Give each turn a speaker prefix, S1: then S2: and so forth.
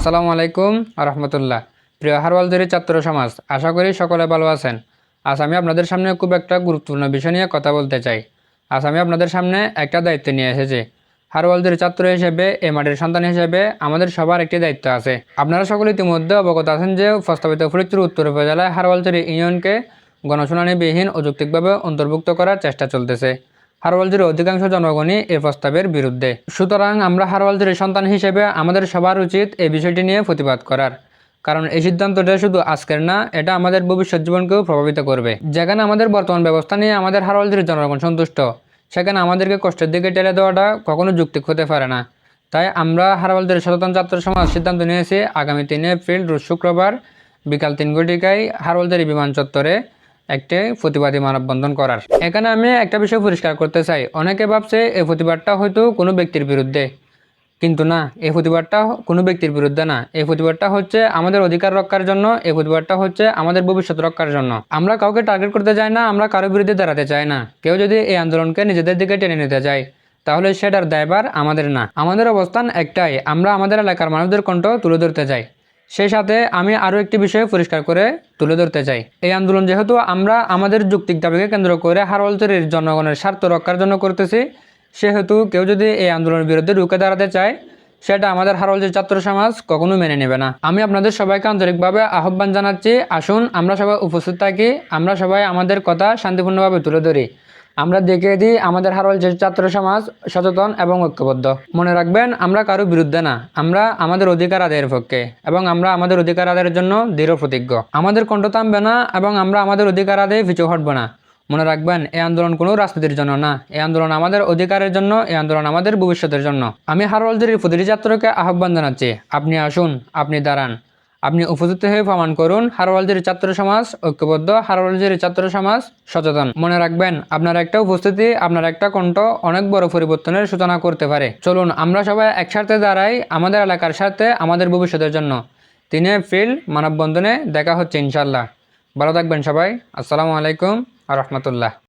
S1: আসসালামু আলাইকুম রহমতুল্লাহ। প্রিয় হারওয়ালজুরি ছাত্র সমাজ, আশা করি সকলে ভালো আছেন। আজ আমি আপনাদের সামনে খুব একটা গুরুত্বপূর্ণ বিষয় নিয়ে কথা বলতে চাই। আজ আমি আপনাদের সামনে একটা দায়িত্ব নিয়ে এসেছি। হারওয়ালজুরি ছাত্র হিসেবে, এ মাটির সন্তান হিসেবে আমাদের সবার একটি দায়িত্ব আছে। আপনারা সকলে ইতিমধ্যে অবগত আছেন যে প্রস্তাবিত ফরিদপুর উত্তর উপজেলায় হারওয়ালজুরি ইউনিয়নকে গণশুনানিবিহীন অযৌক্তিকভাবে অন্তর্ভুক্ত করার চেষ্টা চলতেছে। হারওয়ালজুরির অধিকাংশ জনগণই এই প্রস্তাবের বিরুদ্ধে। সুতরাং আমরা হারওয়ালজুরির সন্তান হিসেবে আমাদের সবার উচিত এই বিষয়টি নিয়ে প্রতিবাদ করার। কারণ এই সিদ্ধান্তটা শুধু আজকের না, এটা আমাদের ভবিষ্যৎ জীবনকেও প্রভাবিত করবে। যেখানে আমাদের বর্তমান ব্যবস্থা নিয়ে আমাদের হারওয়ালজুরির জনগণ সন্তুষ্ট, সেখানে আমাদেরকে কষ্টের দিকে ঠেলে দেওয়াটা কখনো যৌক্তিক হতে পারে না। তাই আমরা হারওয়ালজুরির সচেতন ছাত্র সমাজ সিদ্ধান্ত নিয়েছি আগামী 3 এপ্রিল রোজ শুক্রবার বিকাল 3 ঘটিকায় হারওয়ালজুরি বিমান চত্বরে একটি প্রতিবাদী মানববন্ধন করার। এখানে আমি একটা বিষয় পরিষ্কার করতে চাই। অনেকে ভাবছে এই প্রতিবাদটা হয়তো কোনো ব্যক্তির বিরুদ্ধে, কিন্তু না, এই প্রতিবাদটা কোনো ব্যক্তির বিরুদ্ধে না। এই প্রতিবাদটা হচ্ছে আমাদের অধিকার রক্ষার জন্য, এই প্রতিবাদটা হচ্ছে আমাদের ভবিষ্যৎ রক্ষার জন্য। আমরা কাউকে টার্গেট করতে চাই না, আমরা কারোর বিরুদ্ধে দাঁড়াতে চাই না। কেউ যদি এই আন্দোলনকে নিজেদের দিকে টেনে নিতে চায়, তাহলে সেটার দায়ভার আমাদের না। আমাদের অবস্থান একটাই, আমরা আমাদের এলাকার মানুষদের কণ্ঠ তুলে ধরতে চাই। সেই সাথে আমি আরও একটি বিষয় পরিষ্কার করে তুলে ধরতে চাই। এই আন্দোলন যেহেতু আমরা আমাদের যৌক্তিক দাবিকে কেন্দ্র করে হারওয়ালজুরির জনগণের স্বার্থ রক্ষার জন্য করতেছি, সেহেতু কেউ যদি এই আন্দোলনের বিরুদ্ধে রুখে দাঁড়াতে চায়, সেটা আমাদের হারওয়ালজুরি ছাত্র সমাজ কখনো মেনে নেবে না। আমি আপনাদের সবাইকে আন্তরিকভাবে আহ্বান জানাচ্ছি, আসুন আমরা সবাই উপস্থিত থাকি, আমরা সবাই আমাদের কথা শান্তিপূর্ণভাবে তুলে ধরি। আমরা দেখিয়ে দিই আমাদের হারওয়ালজুরি ছাত্র সমাজ সচেতন এবং ঐক্যবদ্ধ। মনে রাখবেন, আমরা কারো বিরুদ্ধে না, আমরা আমাদের অধিকার আদায়ের পক্ষে এবং আমরা আমাদের অধিকার আদায়ের জন্য দৃঢ় প্রতিজ্ঞ। আমাদের কণ্ঠ থামবে না এবং আমরা আমাদের অধিকার আদায়ে পিছু হটব না। মনে রাখবেন, এই আন্দোলন কোনো রাজনীতির জন্য না, এই আন্দোলন আমাদের অধিকারের জন্য, এই আন্দোলন আমাদের ভবিষ্যতের জন্য। আমি হারওয়ালজুরির প্রতিটি ছাত্রকে আহ্বান জানাচ্ছি, আপনি আসুন, আপনি দাঁড়ান, আপনি উপস্থিত হয়ে প্রমাণ করুন হারওয়ালজুরি ছাত্র সমাজ ঐক্যবদ্ধ, হারওয়ালজুরি ছাত্র সমাজ সচেতন। মনে রাখবেন, আপনার একটা উপস্থিতি, আপনার একটা কণ্ঠ অনেক বড় পরিবর্তনের সূচনা করতে পারে। চলুন আমরা সবাই একসাথে দাঁড়াই আমাদের এলাকার সাথে, আমাদের ভবিষ্যতের জন্য। 3 এপ্রিল মানববন্ধনে দেখা হচ্ছে ইনশাল্লাহ। ভালো থাকবেন সবাই। আসসালামু আলাইকুম রহমতুল্লাহ।